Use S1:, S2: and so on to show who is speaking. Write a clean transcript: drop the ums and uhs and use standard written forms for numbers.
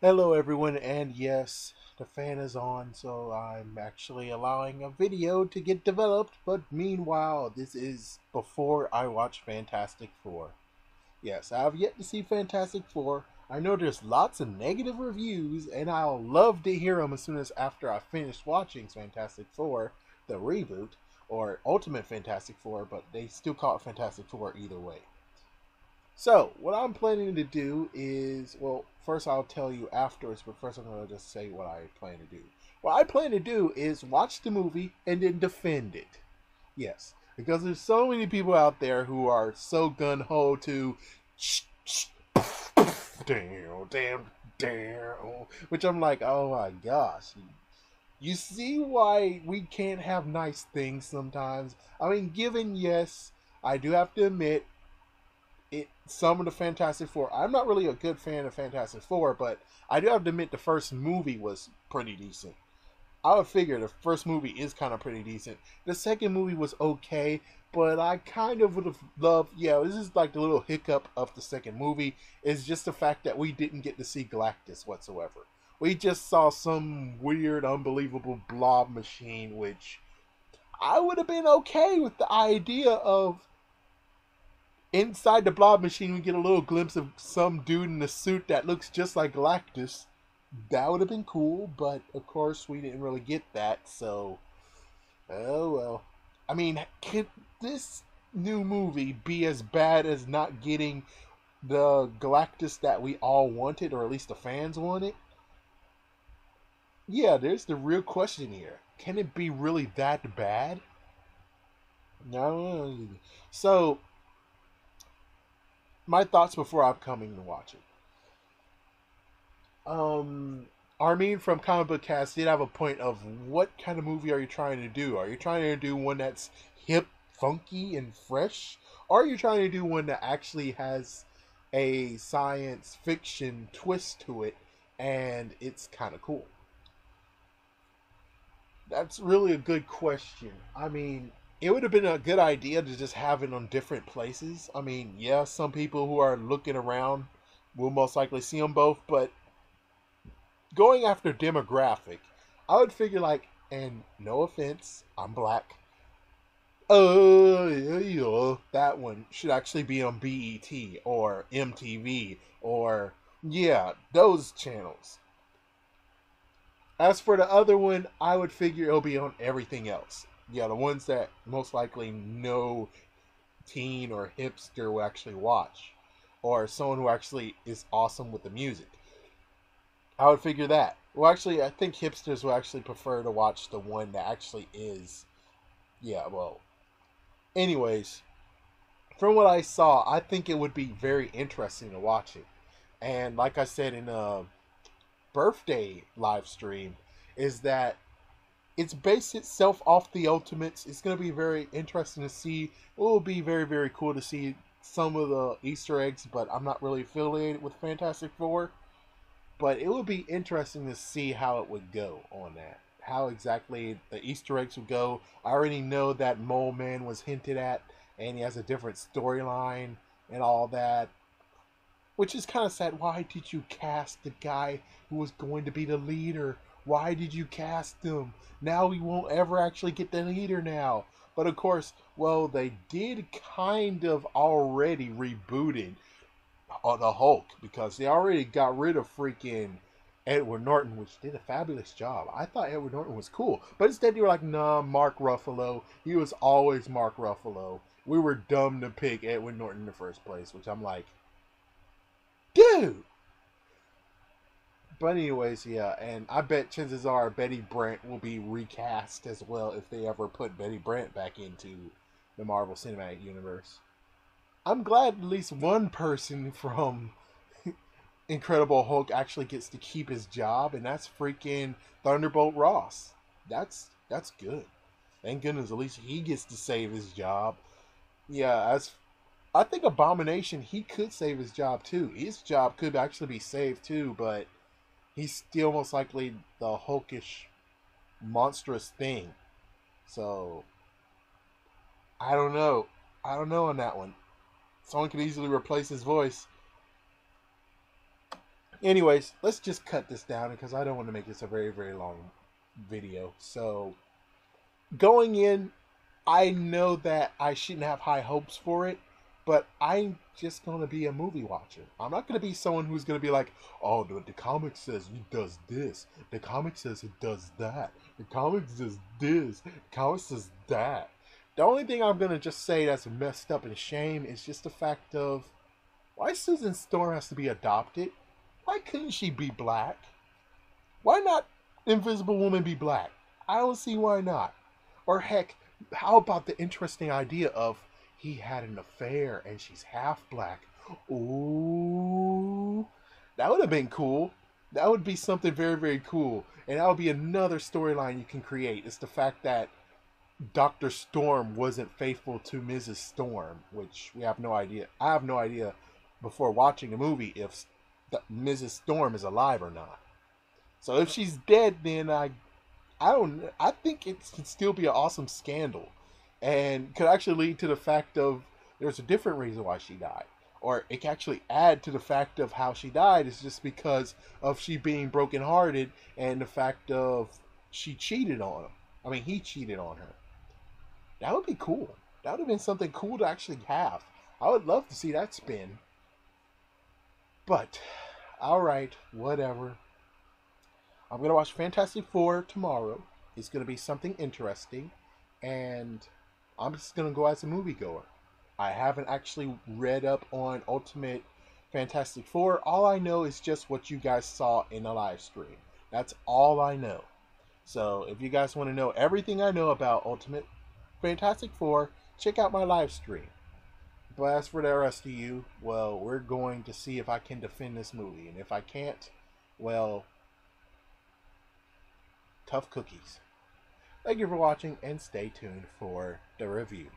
S1: Hello everyone, and yes, the fan is on, so I'm actually allowing a video to get developed, but meanwhile, this is before I watch Fantastic Four. Yes, I have yet to see Fantastic Four. I know there's lots of negative reviews, and I'll love to hear them as soon as after I finish watching Fantastic Four, the reboot, or Ultimate Fantastic Four, but they still call it Fantastic Four either way. So, what I'm planning to do is, well, first I'll tell you afterwards, but first I'm going to just say what I plan to do. What I plan to do is watch the movie and then defend it. Yes, because there's so many people out there who are so gun ho to damn, damn, damn, which I'm like, oh my gosh. You see why we can't have nice things sometimes? I mean, given yes, I do have to admit some of the Fantastic Four. I'm not really a good fan of Fantastic Four, but I do have to admit the first movie was pretty decent. I would figure the first movie is kind of pretty decent. The second movie was okay, but I kind of would have loved. Yeah, this is like the little hiccup of the second movie is just the fact that we didn't get to see Galactus whatsoever. We just saw some weird, unbelievable blob machine, which I would have been okay with the idea of inside the blob machine, we get a little glimpse of some dude in a suit that looks just like Galactus. That would have been cool, but of course we didn't really get that, so oh well. I mean, could this new movie be as bad as not getting the Galactus that we all wanted, or at least the fans wanted? Yeah, there's the real question here. Can it be really that bad? No. So, my thoughts before I'm coming to watch it. Armin from Comic Book Cast did have a point of what kind of movie are you trying to do? Are you trying to do one that's hip, funky, and fresh? Or are you trying to do one that actually has a science fiction twist to it and it's kind of cool? That's really a good question. I mean, it would have been a good idea to just have it on different places. I mean, yeah, some people who are looking around will most likely see them both, but going after demographic, I would figure like, and no offense, I'm black. Yeah, that one should actually be on BET or MTV or yeah, those channels. As for the other one, I would figure it'll be on everything else. Yeah, the ones that most likely no teen or hipster will actually watch, or someone who actually is awesome with the music. I would figure that. Well, actually, I think hipsters will actually prefer to watch the one that actually is. Yeah, well. Anyways, from what I saw, I think it would be very interesting to watch it. And like I said in a birthday live stream, is that it's based itself off the Ultimates. It's going to be very interesting to see. It will be very, very cool to see some of the Easter eggs, but I'm not really affiliated with Fantastic Four. But it would be interesting to see how it would go on that. How exactly the Easter eggs would go. I already know that Mole Man was hinted at, and he has a different storyline and all that. Which is kind of sad. Why did you cast the guy who was going to be the leader? Why did you cast him? Now we won't ever actually get the leader now. But of course, well, they did kind of already rebooted the Hulk because they already got rid of freaking Edward Norton, which did a fabulous job. I thought Edward Norton was cool, but instead they were like, nah, Mark Ruffalo. He was always Mark Ruffalo. We were dumb to pick Edward Norton in the first place, which I'm like, dude. But anyways, yeah, and I bet chances are Betty Brant will be recast as well if they ever put Betty Brant back into the Marvel Cinematic Universe. I'm glad at least one person from Incredible Hulk actually gets to keep his job, and that's freaking Thunderbolt Ross. That's good. Thank goodness at least he gets to save his job. Yeah, as I think Abomination he could save his job too. His job could actually be saved too, but he's still most likely the Hulkish monstrous thing. So I don't know. I don't know on that one. Someone could easily replace his voice. Anyways, let's just cut this down because I don't want to make this a very, very long video. So, going in, I know that I shouldn't have high hopes for it, but I'm just going to be a movie watcher. I'm not going to be someone who's going to be like, oh, the comic says it does this. The comic says it does that. The comic says this. The comic says that. The only thing I'm going to just say that's messed up and shame is just the fact of why Susan Storm has to be adopted. Why couldn't she be black? Why not Invisible Woman be black? I don't see why not. Or heck, how about the interesting idea of he had an affair and she's half black? Ooh, that would have been cool. That would be something very, very cool. And that would be another storyline you can create. It's the fact that Dr. Storm wasn't faithful to Mrs. Storm, which we have no idea. I have no idea before watching the movie if Mrs. Storm is alive or not. So if she's dead, then I think it can still be an awesome scandal, and could actually lead to the fact of there's a different reason why she died, or it can actually add to the fact of how she died is just because of she being brokenhearted and the fact of she cheated on him. I mean, he cheated on her. That would be cool. That would have been something cool to actually have. I would love to see that spin. But, alright, whatever. I'm going to watch Fantastic Four tomorrow. It's going to be something interesting. And I'm just going to go as a moviegoer. I haven't actually read up on Ultimate Fantastic Four. All I know is just what you guys saw in the live stream. That's all I know. So if you guys want to know everything I know about Ultimate Fantastic Four, check out my live stream. But as for the rest of you, well, we're going to see if I can defend this movie. And if I can't, well, tough cookies. Thank you for watching and stay tuned for the review.